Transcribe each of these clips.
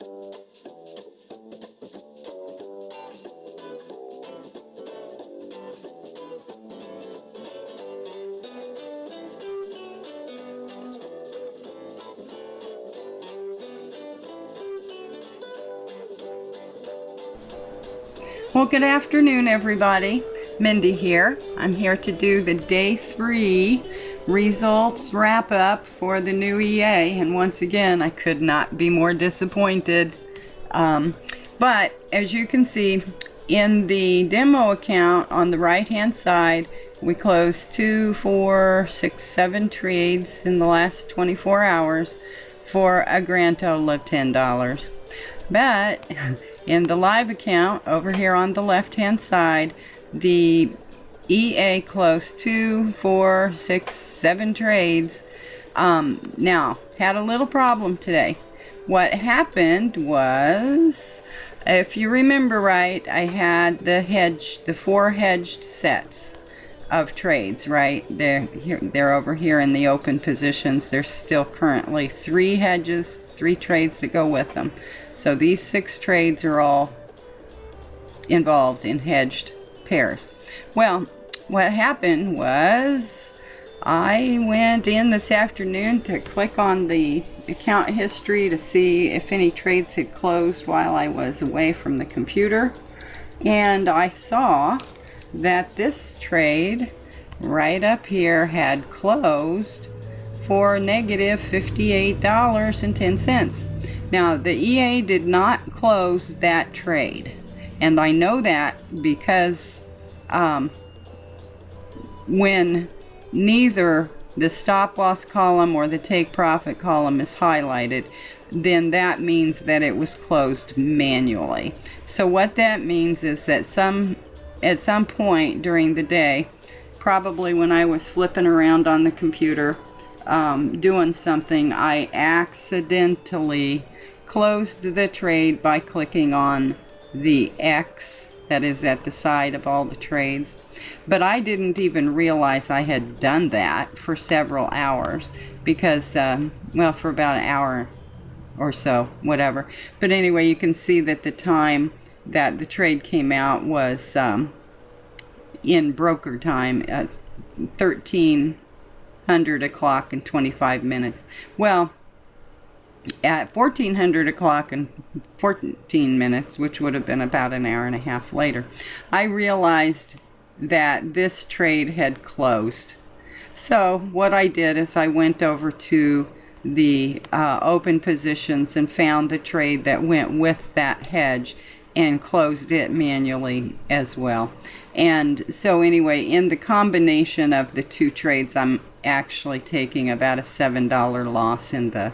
Well, good afternoon, everybody. Mindy here. I'm here to do the day 3 results wrap up for the new EA, and once again, I could not be more disappointed. But as you can see, in the demo account on the right hand side, we closed 2, 4, 6, 7 trades in the last 24 hours for a grand total of $10. But in the live account over here on the left hand side, the EA closed 2, 4, 6, 7 trades. Now, had a little problem today. What happened was, if you remember right, I had the 4 hedged sets of trades, right? They're over here in the open positions. There's still currently 3 hedges, 3 trades that go with them. So these 6 trades are all involved in hedged pairs. Well, what happened was I went in this afternoon to click on the account history to see if any trades had closed while I was away from the computer. And I saw that this trade right up here had closed for negative $58.10. Now, the EA did not close that trade, and I know that because when neither the stop loss column or the take profit column is highlighted, then that means that it was closed manually. So what that means is that at some point during the day, probably when I was flipping around on the computer doing something, I accidentally closed the trade by clicking on the X that is at the side of all the trades. But I didn't even realize I had done that for several hours because, well, for about an hour or so, whatever. But anyway, you can see that the time that the trade came out was in broker time at 1300 o'clock and 25 minutes. Well, at 1400 o'clock and 14 minutes, which would have been about an hour and a half later, I realized that this trade had closed. So what I did is I went over to the open positions and found the trade that went with that hedge and closed it manually as well. And so anyway, in the combination of the 2 trades, I'm actually taking about a $7 loss in the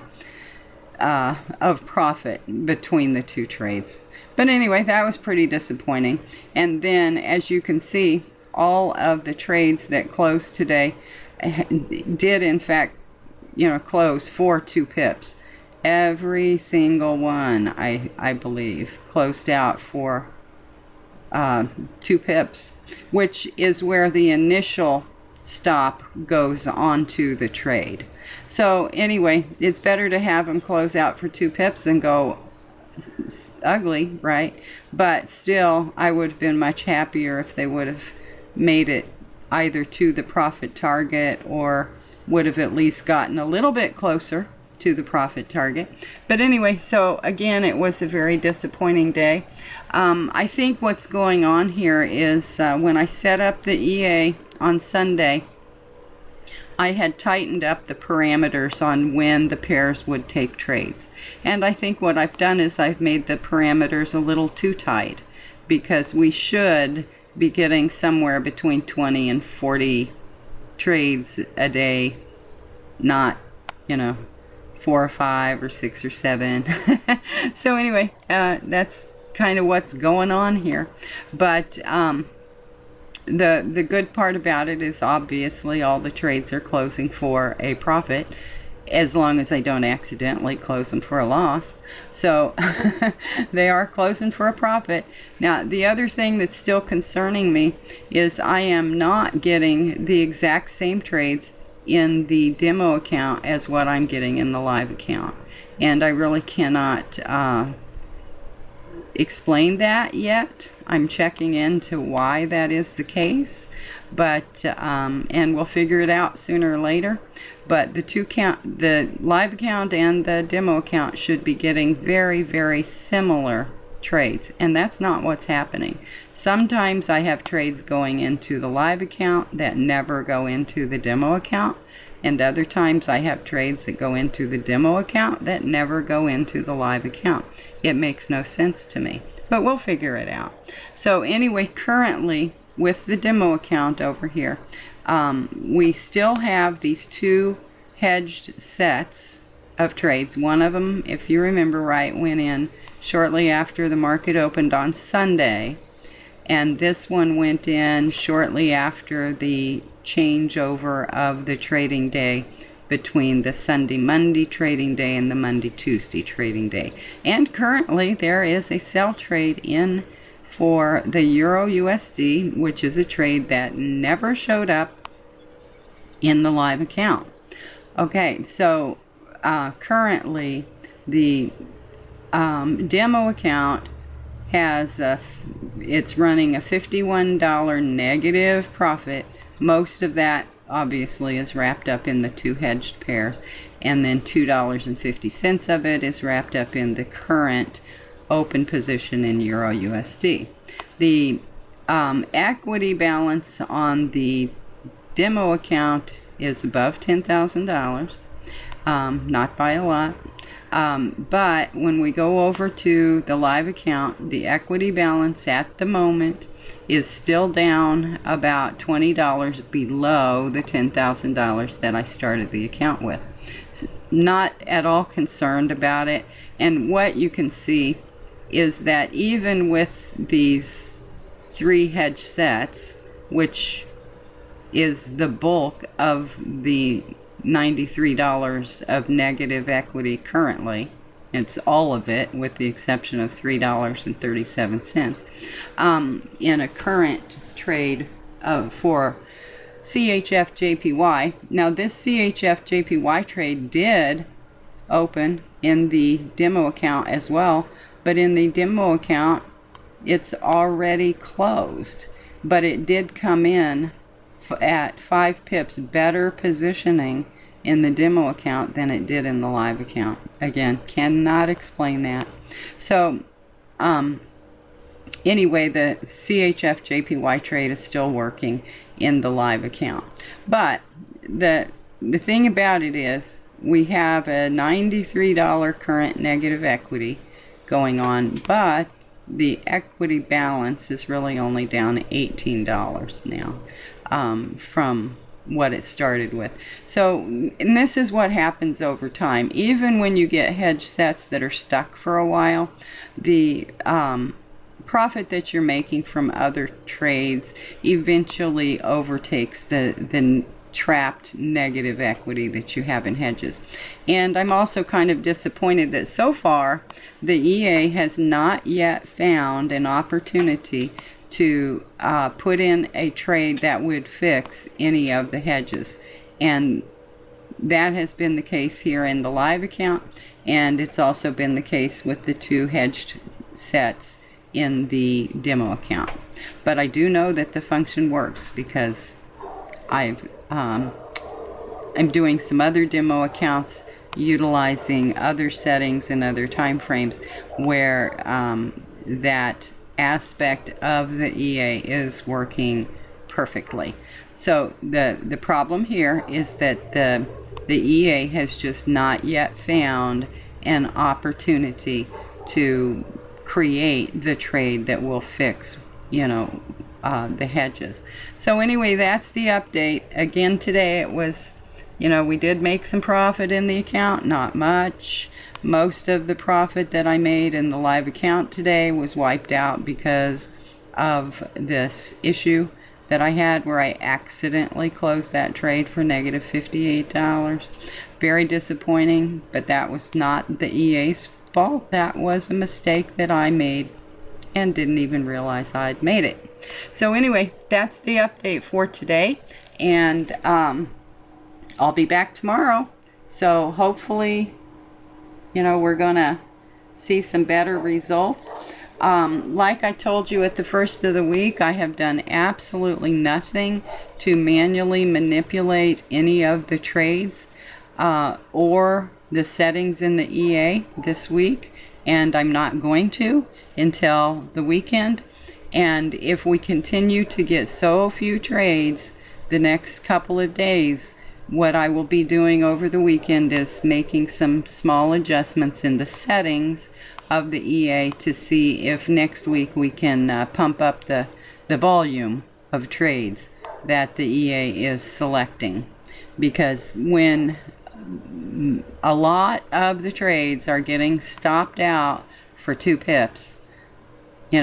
of profit between the 2 trades. But anyway, that was pretty disappointing. And then, as you can see, all of the trades that closed today did in fact, close for 2 pips. Every single one, I believe, closed out for 2 pips, which is where the initial stop goes onto the trade. So anyway, it's better to have them close out for 2 pips than go ugly, right? But still, I would have been much happier if they would have made it either to the profit target or would have at least gotten a little bit closer to the profit target. But anyway, so again, it was a very disappointing day. I think what's going on here is when I set up the EA on Sunday, I had tightened up the parameters on when the pairs would take trades. And I think what I've done is I've made the parameters a little too tight, because we should be getting somewhere between 20 and 40 trades a day, not, 4 or 5 or 6 or 7. So anyway, that's kind of what's going on here. But the good part about it is obviously all the trades are closing for a profit, as long as I don't accidentally close them for a loss. So they are closing for a profit. Now, the other thing that's still concerning me is I am not getting the exact same trades in the demo account as what I'm getting in the live account. and I really cannot explain that yet. I'm checking into why that is the case, but and we'll figure it out sooner or later. But the live account and the demo account should be getting very, very similar trades, and that's not what's happening. Sometimes I have trades going into the live account that never go into the demo account, and other times I have trades that go into the demo account that never go into the live account. It makes no sense to me, but we'll figure it out. So anyway, currently with the demo account over here, we still have these two hedged sets of trades. One of them, if you remember right, went in shortly after the market opened on Sunday, and this one went in shortly after the changeover of the trading day between the Sunday-Monday trading day and the Monday-Tuesday trading day. And currently there is a sell trade in for the Euro USD, which is a trade that never showed up in the live account. Okay, so currently the demo account has it's running a $51 negative profit. Most of that obviously is wrapped up in the two hedged pairs, and then $2.50 of it is wrapped up in the current open position in Euro USD. The equity balance on the demo account is above $10,000, not by a lot. But when we go over to the live account, the equity balance at the moment is still down about $20 below the $10,000 that I started the account with. Not at all concerned about it. And what you can see is that even with these three hedge sets, which is the bulk of the $93 of negative equity currently, it's all of it with the exception of $3.37 in a current trade for CHF JPY. Now this CHF JPY trade did open in the demo account as well, but in the demo account it's already closed, but it did come in at 5 pips better positioning in the demo account than it did in the live account. Again, cannot explain that. So anyway, the CHF JPY trade is still working in the live account. But the thing about it is we have a $93 current negative equity going on, but the equity balance is really only down $18 now from what it started with. So, and this is what happens over time. Even when you get hedge sets that are stuck for a while, the profit that you're making from other trades eventually overtakes the trapped negative equity that you have in hedges. And I'm also kind of disappointed that so far the EA has not yet found an opportunity to put in a trade that would fix any of the hedges. And that has been the case here in the live account, and it's also been the case with the two hedged sets in the demo account. But I do know that the function works because I'm doing some other demo accounts utilizing other settings and other time frames where that aspect of the EA is working perfectly. So the problem here is that the EA has just not yet found an opportunity to create the trade that will fix, the hedges. So anyway, that's the update. Again, today it was, we did make some profit in the account, not much. Most of the profit that I made in the live account today was wiped out because of this issue that I had where I accidentally closed that trade for negative $58. Very disappointing, but that was not the EA's fault. That was a mistake that I made and didn't even realize I'd made it. So anyway, that's the update for today, and I'll be back tomorrow. So hopefully we're going to see some better results. Like I told you at the first of the week, I have done absolutely nothing to manually manipulate any of the trades or the settings in the EA this week, and I'm not going to until the weekend. And if we continue to get so few trades the next couple of days, what I will be doing over the weekend is making some small adjustments in the settings of the EA to see if next week we can pump up the volume of trades that the EA is selecting. Because when a lot of the trades are getting stopped out for 2 pips, you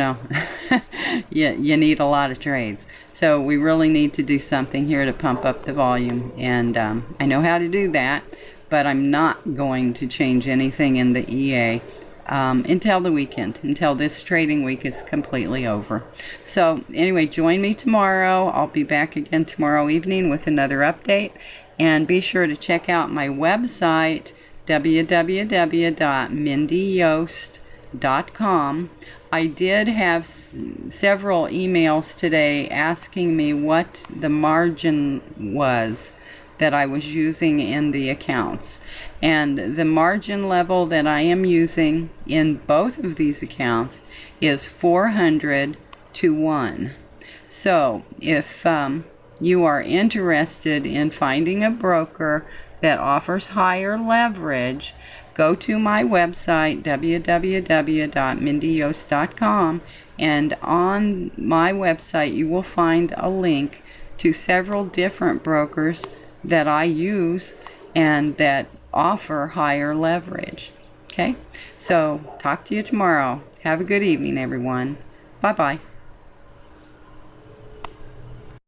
need a lot of trades. So we really need to do something here to pump up the volume. And I know how to do that, but I'm not going to change anything in the EA until the weekend, until this trading week is completely over. So anyway, join me tomorrow. I'll be back again tomorrow evening with another update. And be sure to check out my website, www.mindyyost.com. I did have several emails today asking me what the margin was that I was using in the accounts. And the margin level that I am using in both of these accounts is 400 to 1. So if you are interested in finding a broker that offers higher leverage, go to my website, www.mindyyost.com, and on my website you will find a link to several different brokers that I use and that offer higher leverage. Okay? So, talk to you tomorrow. Have a good evening, everyone. Bye-bye.